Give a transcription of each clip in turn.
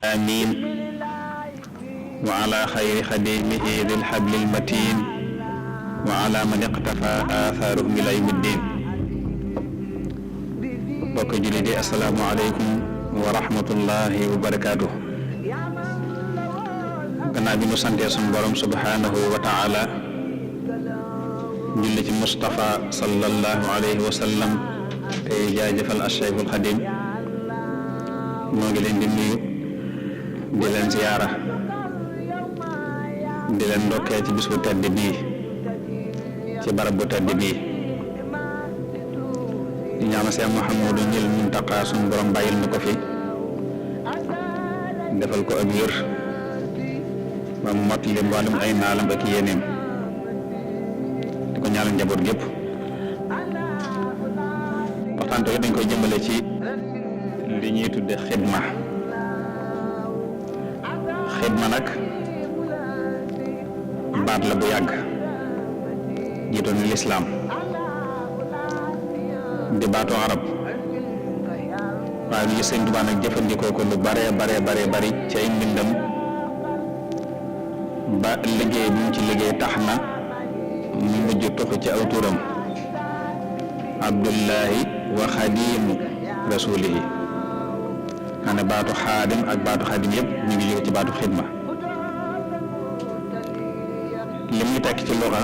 آمين وعلى خير خديمه ذي الحبل المتين وعلى من اقتفى آثارهم إلى يوم الدين. bokk jullit yi assalaamu aleykum wa rahmatullahi wa barakaatuh. gannaaw bi nu santee sunu borom subhanahu wa taala julli ci Mustafa sallallahu alayhi wa sallam tey jaajëfal Cheikhul Xadim moo ngi leen di nuyu di leen ziyaara di leen ndokkee ci bis bu tedd bii ci barab bu tedd bii di ñaanal Seex Muhammadu ñil Muntaqa suñu borom bàyyil na ko fi defal ko ak wér ba mu mottali mboolem ay naalam ak yéeneem di ko ñaanal njaboot gépp. waxtaan tey dañ koy jëmbale ci li ñuy tudde xidma nag baat la bu yàgg jiitoon ni lislaam di baatu arab waaye ñu Sëñ Tuubaa nag jëfandikoo ko lu bare bari ci ay mbindam ba liggéey bi mu ci liggéey tax na mu mujj tuxu ci aw turam abdullahi wa xadimu rasulihi xane baatu xaadim ak baatu xaadim yëpp ñu ngi jóge ci baatu xidma. li muy tekk ci luxa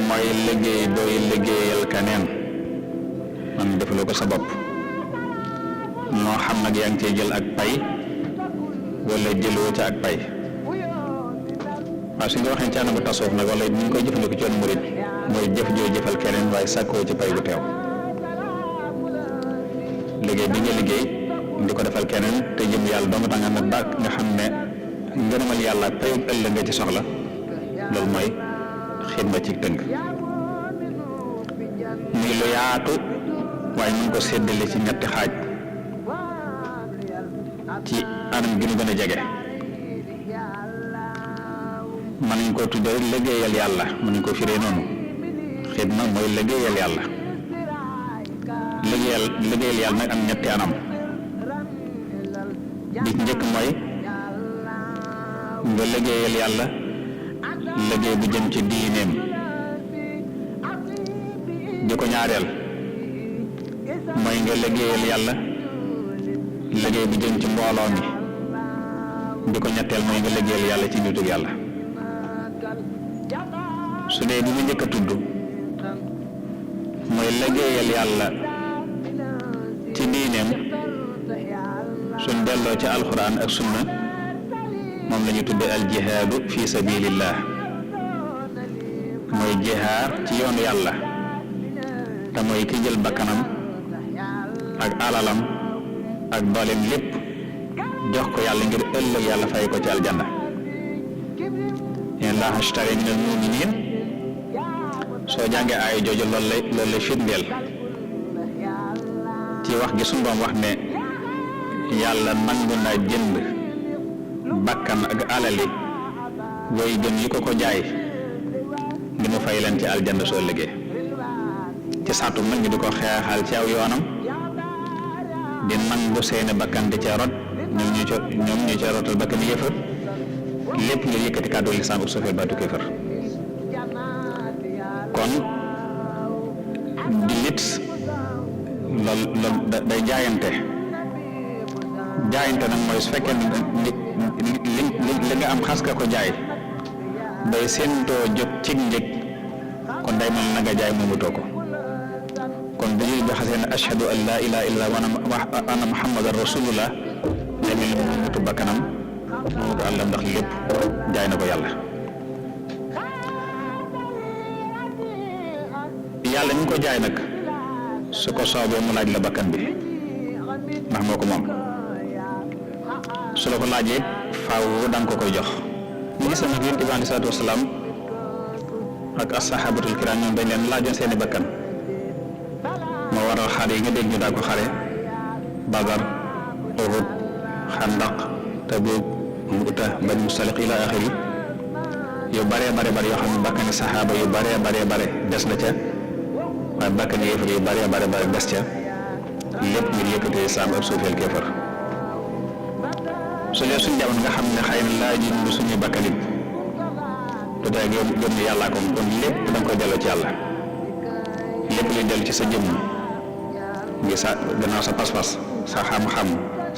mooy liggéey booy liggéeyal keneen man defaloo ko sa bopp moo xam nag yaa ngi cee jël ak pay wala jëloo ca ak pay. waaw su nga waxee ci anamu tasawuf nag wala ni ñu koy jëfandikoo ci yoonu murid mooy jëf joo jëfal keneen waaye sàkkoo ci pay bu teew. liggéey bi nga liggéey di ko defal keneen te jëm yàlla dong tax nga bàkk nga xam ne ngërëmal yàlla ak payub ëllëg nga ci soxla loolu mooy xidma ci tënk. muy lu yaatu waaye ñu ngi ko séddale ci ñetti xaaj ci anam gi ñu gën a jege. mën nañ koo tuddee liggéeyal yàlla mën nañ ko firee noonu xidma mooy liggéeyal yàlla. liggéeyal yàlla nag am ñetti anam bi ci njëkk mooy nga liggéeyal yàlla liggéey bu jëm ci diineem. di ko ñaareel mooy nga liggéeyal yàlla liggéey bu jëm ci mbooloo mi. di ko ñetteel mooy nga liggéeyal yàlla ci nitu yàlla. su dee bi mu njëkk a tudd mooy liggéeyal yàlla ci diineem suñ delloo ci alxuraan ak sunna moom la ñu tuddee al jihaadu fi sabilillah mooy jihaar ci yoonu yàlla te mooy ki jël bakkanam ak alalam ak dooleem lépp jox ko yàlla ngir ëllëg yàlla fay ko ci aljanna. inna allaha ashtara min al muminin soo jàngee aaya jooju loolu lay firndeel ci wax gi suñu doom wax ne yàlla nangu na jënd bakkan ak alali way gën yi ko jaay ngi mu fay leen ci aljanna soo liggéey ci sàttu nag ñu di ko xeexal ci aw yoonam di nangu seeni bakkan di ca rot ñoom ñu ca rotal bakkan yëfër lépp ngir yëkkati kàddu lislaam ak suufeel baatu kéefër. kon jullit loolu day jaayante nag mooy su fekkee li nga am xas ka ko jaay day séentoo jot ci njëg kon day mel na nga jaay moomatoo ko. kon bu ñuy joxasee ne ashhadu an laa ilaaha illallaah wa anna muhammadan rasulullah day mel ni moomatu bakkanam moomatu àllam ndax lépp jaay na ko yàlla. yàlla ñu ko jaay nag su ko soobee mu laaj la bakkan bi ndax moo ko moom su la ko laajee faaw danga ko koy jox. ñu gis nag Yonent bi alayhi salaatu wasalaam ak as-sahabatul kiram ñoom dañ leen laajoon seeni bakkan moo waral xare yi nga dégg ñu daa ko xare Badar, Uhud, Xandaq, Tabuk, Mu'ta, Bani Mustaliq ila axiri yu bare yoo xam ne bakkani saxaaba yu bare des na ca waaye bakkani yéefar yu bare des ca lépp ngir yëkkati islaam ak suufeel kéefar su dee suñ jamono nga xam ne xëy na laaj yi du suñu bakkanit du tey gëm ne yàllaa ko kon lépp da nga koy delloo ci yàlla lépp luy dellu ci sa jëmm ngi sa gannaaw sa pas-pas sa xam-xam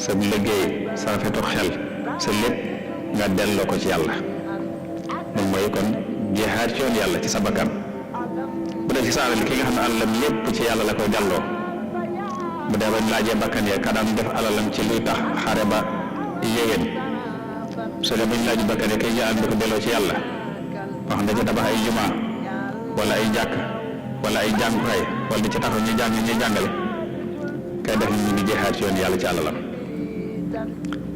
sa liggéey sa rafetu xel sa lépp nga delloo ko ci yàlla moom mooy kon jeexaat ci yoon yàlla ci sa bakkan bu dee ci sa alal ki nga xam ne alalam lépp ci yàlla la koy delloo bu dee bañ laajee bakkan yee ka daan def alalam ci luy tax xare ba yéwén su dee bañ laaj bakkan yee kay jël di ko delloo ci yàlla wax da ci tabax ay juma wala ay jàkk wala ay jàngukaay wala di ci taxaw ñu jàng ñuy jàngale kay def ñu ngi jeexaat ci yoon yàlla ci alalam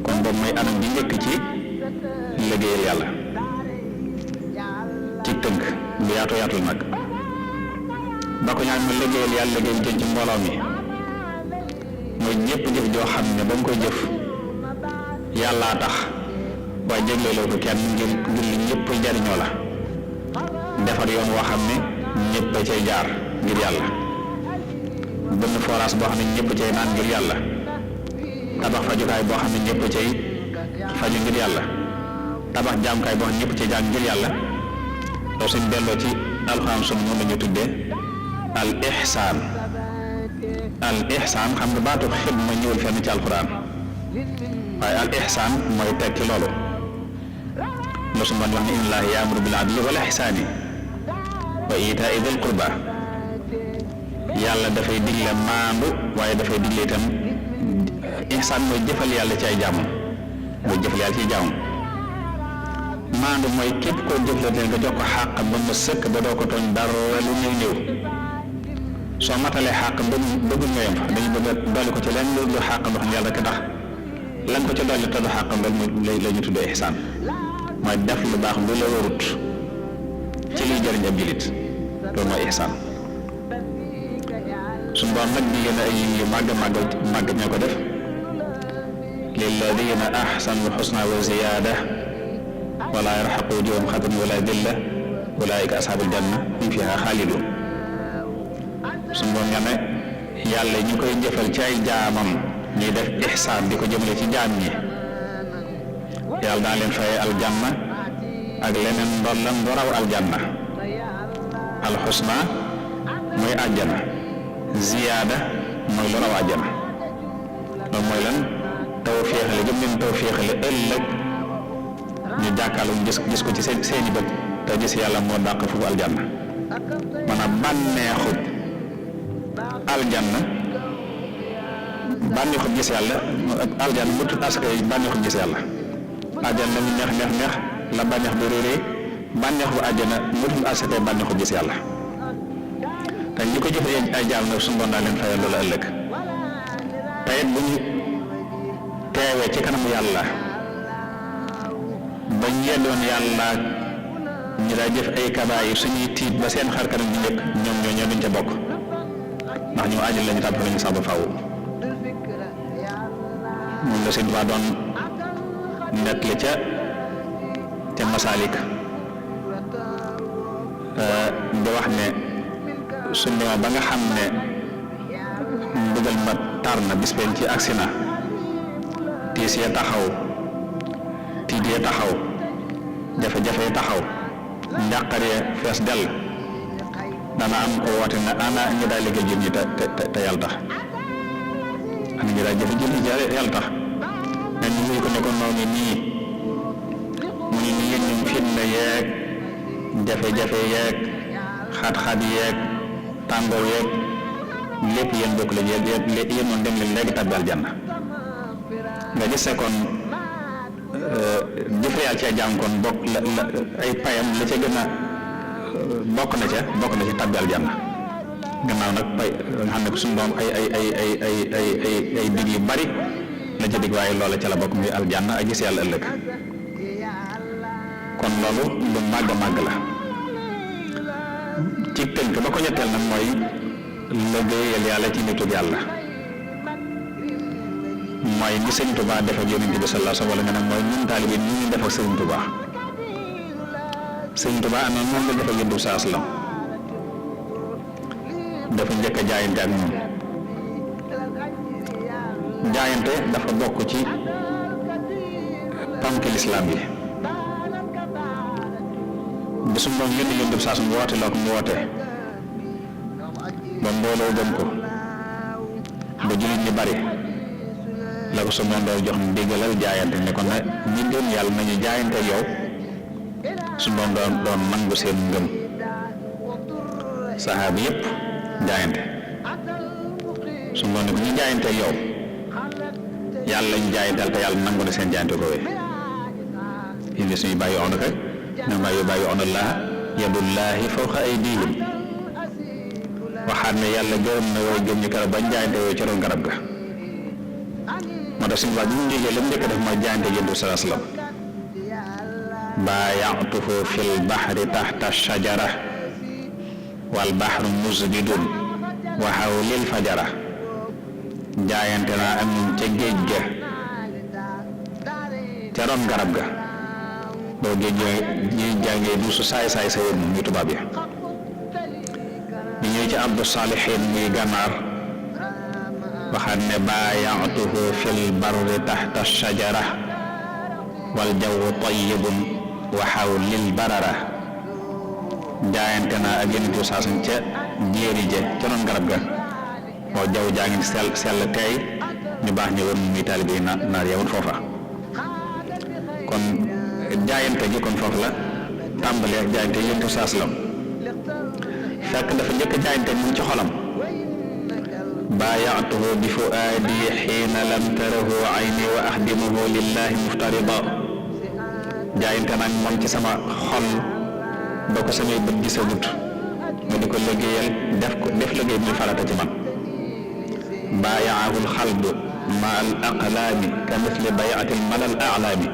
kon boobu mooy anam bi njëkk ci liggéeyal yàlla ci tënk bu yaatu yaatul nag ba ko ñaan ma liggéeyal yàlla liggéeyal jën ci mbooloo mi mooy ñëpp jëf joo xam ne ba nga koy jëf yàllaa tax waaye jégleeloo ko kenn ngir li ñëpp jariñoo la defar yoon woo xam ne ñëpp a cay jaar ngir yàlla bënn forage boo xam ne ñëpp cay naan ngir yàlla tabax fajukaay boo xam ne ñëpp cay faju ngir yàlla tabax jaamukaay boo xam ne ñëpp cay jaam ngir yàlla loolu suñ delloo ci alxuraan sun moom la ñu tuddee al ihsaan xam nga baatu xidma ñëwul fenn ci alxuraan waaye al ihsaan mooy tekki loolu la su ma wax ne inna llaaha yaamuru bil adli wal ihsaani wa iitaa'i dil qurba yàlla dafay digle maandu waaye dafay digle itam ihsaan mooy jëfal yàlla ci ay jaamam mooy jëfal yàlla ci jaamam maandu mooy képp koo jëflante nga jox ko xàq ba mu sëkk ba doo ko tooñ dara lu néew soo matalee xàq bëgguñ nga yem fa dañu bëgg a dolli ko ci leen lu xàq ndox yàlla rek tax la nga ko ci dolli te du xàq la ñu tuddee ihsaan mooy def lu baax lu la warut ci liy jëriñ ab jullit loolu mooy ihsaan suñu borom nag diggéen ay yu màgg ñoo ko def lilladina ahsanu lxusna wa ziyaada wala yarxaqu wujuhum xatarun wala dilla ulaika ashabul janna hum fiha xaalidun suñu borom nga ne yàlla ñu koy jëfal ci ay jaamam ñuy def ihsaan di ko jëmale ci jaam ñi yàlla daan leen fay aljanna ak leneen ndollam bu raw aljanna alxusna mooy àjjana ziyaada mooy lu raw àjjana loolu mooy lan tawféexale gëm leen tawféexale ëllëg ñu jàkkaarloo gis ko ci seeni bët te gis yàlla moo dàq foofu aljanna maanaam bànneexub aljanna bànneexub gis yàlla ak aljanna mu tudd asaka bànneexub gis yàlla aljanna mu neex la bànneex bu réeree bànneexu àjjana mu tudd asaka bànneexub gis yàlla te ñi ko jëfee ay jaam nag suñu doon daa leen fayal loolu ëllëg te it bu ñu teewee ci kanamu yàlla ba ñeddoon yàlla ñu daa jëf ay kabaayir suñuy tiit ba seen xar kanam bi njëkk ñoom ñoo duñ ca bokk ndax ñoom àjjana lañu tàbb lañu sax ba faaw moom la Sëñ Tuubaa doon nettali ca Masaalik di wax ne suñ demee ba nga xam ne mbugal ma tar na bis benn ci agsi na tiis ya taxaw tiit ya taxaw jafe-jafe ya taxaw njàqare fees dell dana am ko woote ne ana ñu daal liggéey jëm ñi te yàlla tax ana ñu daal jëfe jëm ñi yàlla tax ne ñu ngi ko ne ko noonu nii mu ne nii yéen ñu fitna yeeg jafe-jafe yeeg xat-xat yeeg tàngoor yeeg lépp yéen bokk la yéen moom dem leen léegi tàbbi aljanna nga gis kon jëfe yàlla ci ay jaam kon bokk la ay payam la ca gën a bokk na ci tàbbi aljanna gannaaw nag pay nga xam ne ko suñu doom ay dig yu bari la ca dig waaye loola ca la bokk muy aljanna ak gis yàlla ëllëg kon loolu lu màgg la ci tënk ba ko ñetteel nag mooy liggéeyal yàlla ci nitu yàlla mooy ni Sëñ Tuubaa def ak Yonent bi sallallahu alayhi wa sallam wala nga ne mooy ñun taalibe ni ñu def ak Sëñ Tuubaa Sëñ Tuubaa am na noonu la def ak Yonent bi sallallahu alayhi wa sallam dafa njëkk a jaayante ak moom jaayante dafa bokk ci ponk lislaam yi bi suñu doon yónni yónni saa suñu woote loo ko mu woote ba mbooloo gëm ko ba jullit ñi bari la ko suñu doon jox ndigalal jaayante ne ko na ñi gëm yàlla nañu jaayante yow suñu doon nangu seen ngëm saxaaba yépp jaayante suñu doon ne ko ñu jaayante yow yàlla ñu jaayantal te yàlla nangu na seen jaayante ko indi suñu bàyyi on rek ñoom bàyyi on Allah yadullahi fawqa aydihim waxaat ne yàlla gërëm na way gëm ñu keroog bañ jaayante yooyu ci ron garab ga moo tax suñu baax bi mu jógee la mu njëkk a def mooy jaayante Yonent bi sallallahu alayhi wa sallam baaya'tuhu fil bahri tahta shajara wal bahru musbidun wa hawlil fajara jaayante naa ak ñun ca géej ga ca ron garab ga boo géej ñuy jàngee du su saay sa yoon muy tubaab yi ñu ñëw ci abdu saalihin muy gànnaar waxaat ne baaya'tuhu fil barri tahta shajara wal jawwu tayyibun wa hawlil barara jaayante naa ak Yonent bi saasan ca jéeri ja ca ron garab ga moo jaww jaa ngi sell tey ñu baax ñu woon muy taalibe yi naar yewoon foofa kon jaayante gi kon foofu la tàmbalee ak jaayante Yonent bi saa salaam fekk dafa njëkk jaayante mu ci xolam baaya'tuhu bi fuaadi xiina lam tarahu ayni wa axdimuhu lillahi muftarida jaayante nag moom ci sama xol ba ko samay bët gisagut ma di ko liggéeyal def liggéey muy farata ci man baaya'ahu alxalbu ma al aqlaami ka misli bay'ati al malal a'laami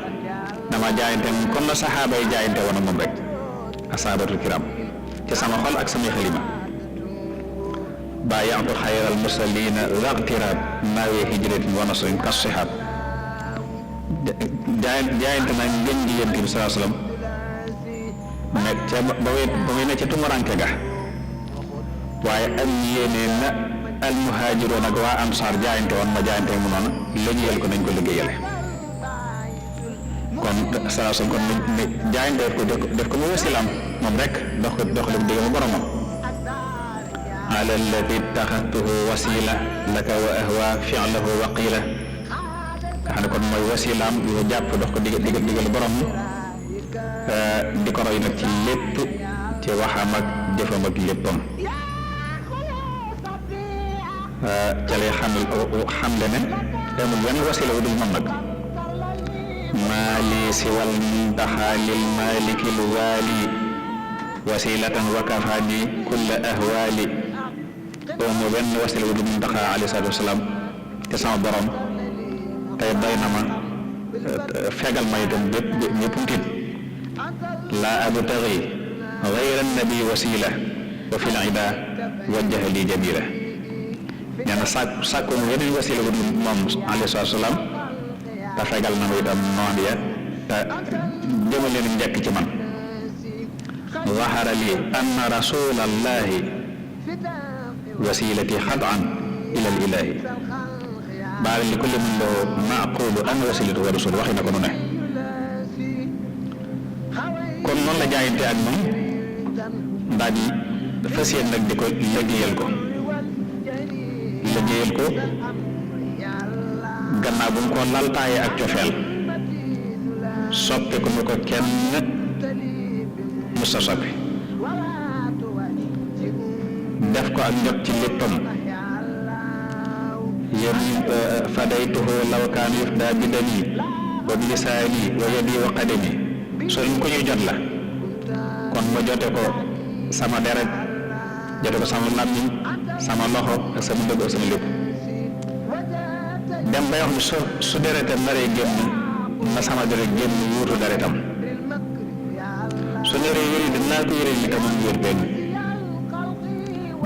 dama jaayante comme na saxaaba yi jaayante woon moom rek asaabatul kiram ci sama xol ak samay xalima baaya'tu xayral mursaliina zaqtiraab naawi hijratin wa nasrin kas-sihaab jaayante nag ngeen ji Yonent bi sallallahu alayhi wa sallam nekk ca ba muy ne ca tumuranke ga waaye am yéene na almuhaajiroon ak waa ansaar jaayante woon ma jaayante mu noonu liggéeyal ko nañ ko liggéeyale kon salaasu kon ne jaayante def ko mu wasilaam moom rek dox la digg mu boromam ala alladi taxatuhu wasila laka wa ahwa fi'lahu wa qila nga xam ne kon mooy wasilaam yu jàpp dox ko diggal borom di ko roy nag ci lépp ci waxam ak jëfam ak léppam ca lay xamle ne amul benn wasila wu dul moom nag maa lii siwal muntaxa lil malikil waali wasilatan wa kafaani kulla ahwaali amul benn wasila wu dul muntaxa alayhi salaatu wasalaam te sama borom tey doy na ma fegal ma itam bépp tiit laa abtagi gayra nabi wasila wa fil ida wajjaha li jamila nee na sàkku mu yeneen wasila bu dul moom alayhi salaatu salaam te fegal na ma itam noon ya te jëmal leen njëkk ci man zahara li anna rasulallahi wasilati xadan ila al ilahi baal li kulli man lahu maqulu an wasilatu wa rasul waxi na ko nu ne kon noonu la jaayante ak moom daal di fas yéen nag di ko liggéeyal ko gannaaw bu mu ko laltaayee ak cofeel soppe ko mu ko kenn musta soppi def ko ak njot ci léppam yéen fadaytuhu law kaan yufda bi dami wa bi lisaani wa yadi wa qadami soo ñu ko ñuy jot la kon ma jote ko sama deret jote ko sama làmmiñ sama loxo ak sama ndëgg ak sama lépp dem bay wax ni su deretam naree génn na sama deret génn wuutu deretam su naree yëri dinaa ko yëri li ka moom wér benn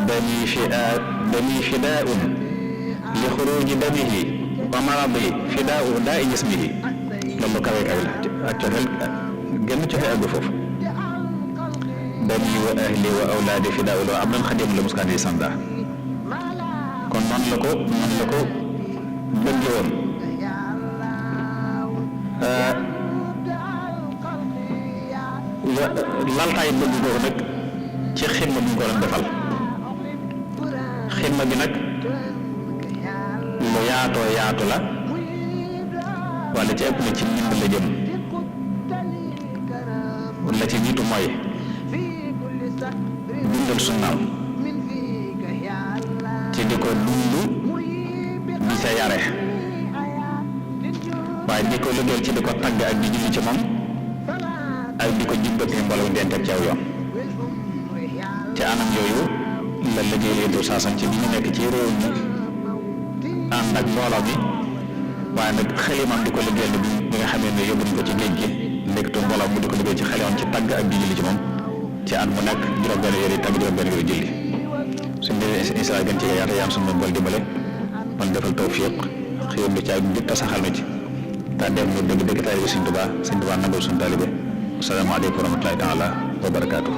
dami fidaa'un li xuruuji damihi wa maradi fidaa'u daa'i jismihi loolu kawe kawe la ak cofeel gën cofe àgg foofu dami wa ahli wa awlaadi fidaa'u loo am nañ xadim la muskaan yi sanda kon noonu la ko bëgge woon laltaay bëgg googu nag ci xidma bi ñu ko doon defal xidma bi nag lu yaatoo yaatu la wala ci ëpp na ci ndimbal la jëm la ci jiitu mooy dundal sunnaam ci di ko dund di sa yare waaye di ko liggéeyal ci di ko tagg ak di julli ci moom ak di ko jubbatee mbooloo ndente ci aw yoon ci anam yooyu la liggéeyee du saasam ci bi ñu nekk ci réew mi ànd ak mbooloo mi waaye nag xelimam di ko liggéeyal bi nga xamee ne yóbbu nañ ko ci géej gi nekkatu mbooloo mu di ko liggéey ci xelimam ci tagg ak di julli ci moom ci at mu nekk juróom-benn yooyu tagg juróom-benn yooyu julli suñ dee isra gën ci yaata yaam suñu bool dimbale man defal tawfiq xëyam lu ci ak njëkk ta saxal na ci te dem mu dëgg dëgg taalibe Sëñ Tuubaa nangul suñu taalibe asalaamaaleykum wa rahmatullaahi taala wa barakaatu